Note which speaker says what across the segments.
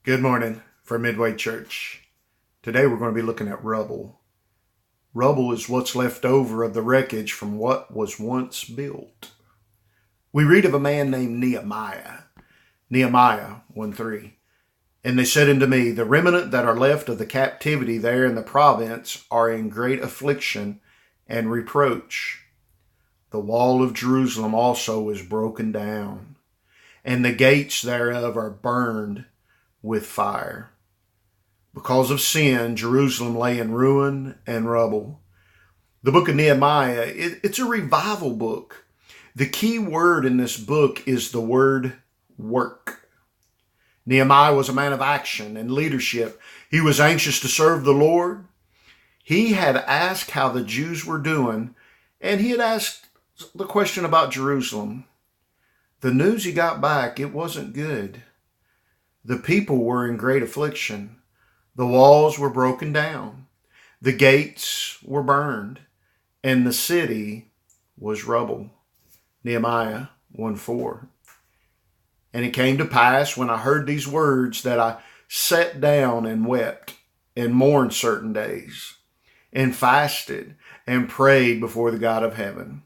Speaker 1: Good morning for Midway Church. Today we're going to be looking at rubble. Rubble is what's left over of the wreckage from what was once built. We read of a man named Nehemiah. Nehemiah 1:3. And they said unto me, the remnant that are left of the captivity there in the province are in great affliction and reproach. The wall of Jerusalem also is broken down, and the gates thereof are burned with fire. Because of sin, Jerusalem lay in ruin and rubble. The book of Nehemiah, it's a revival book. The key word in this book is the word work. Nehemiah was a man of action and leadership. He was anxious to serve the Lord. He had asked how the Jews were doing, and he had asked the question about Jerusalem. The news he got back, it wasn't good. The people were in great affliction. The walls were broken down. The gates were burned, and the city was rubble. Nehemiah 1:4. And it came to pass when I heard these words that I sat down and wept and mourned certain days and fasted and prayed before the God of heaven.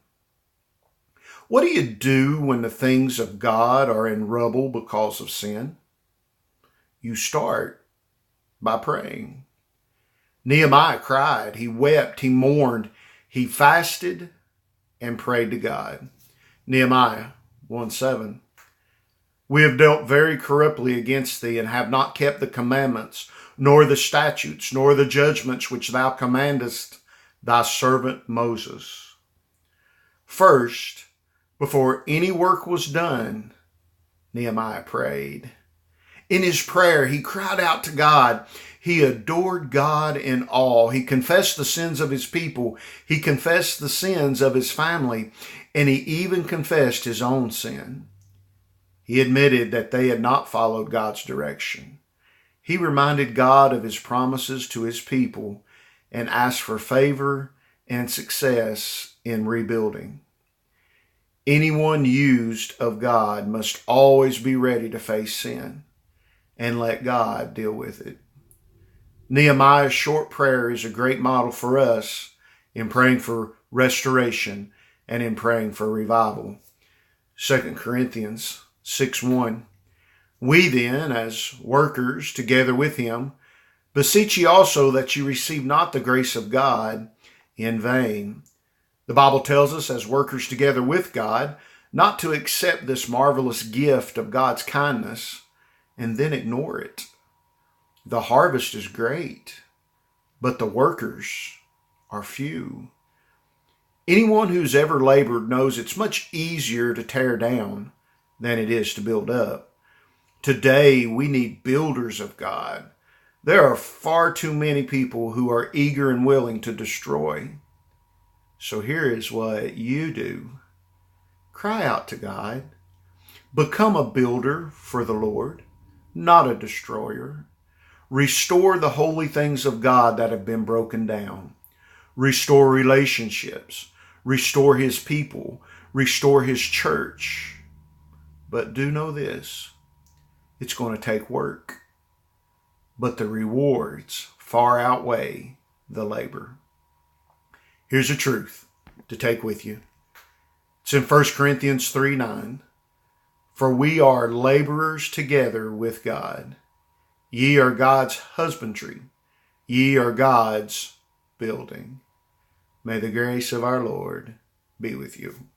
Speaker 1: What do you do when the things of God are in rubble because of sin? You start by praying. Nehemiah cried, he wept, he mourned, he fasted and prayed to God. Nehemiah 1:7. We have dealt very corruptly against thee, and have not kept the commandments, nor the statutes, nor the judgments which thou commandest thy servant Moses. First, before any work was done, Nehemiah prayed. In his prayer, he cried out to God. He adored God in awe. He confessed the sins of his people. He confessed the sins of his family, and he even confessed his own sin. He admitted that they had not followed God's direction. He reminded God of his promises to his people and asked for favor and success in rebuilding. Anyone used of God must always be ready to face sin and let God deal with it. Nehemiah's short prayer is a great model for us in praying for restoration and in praying for revival. 2 Corinthians 6:1. We then, as workers together with him, beseech ye also that ye receive not the grace of God in vain. The Bible tells us, as workers together with God, not to accept this marvelous gift of God's kindness and then ignore it. The harvest is great, but the workers are few. Anyone who's ever labored knows it's much easier to tear down than it is to build up. Today, we need builders of God. There are far too many people who are eager and willing to destroy. So here is what you do. Cry out to God. Become a builder for the Lord, not a destroyer. Restore the holy things of God that have been broken down. Restore relationships. Restore his people. Restore his church. But do know this, it's going to take work, but the rewards far outweigh the labor. Here's a truth to take with you. It's in 1 Corinthians 3:9. For we are laborers together with God. Ye are God's husbandry. Ye are God's building. May the grace of our Lord be with you.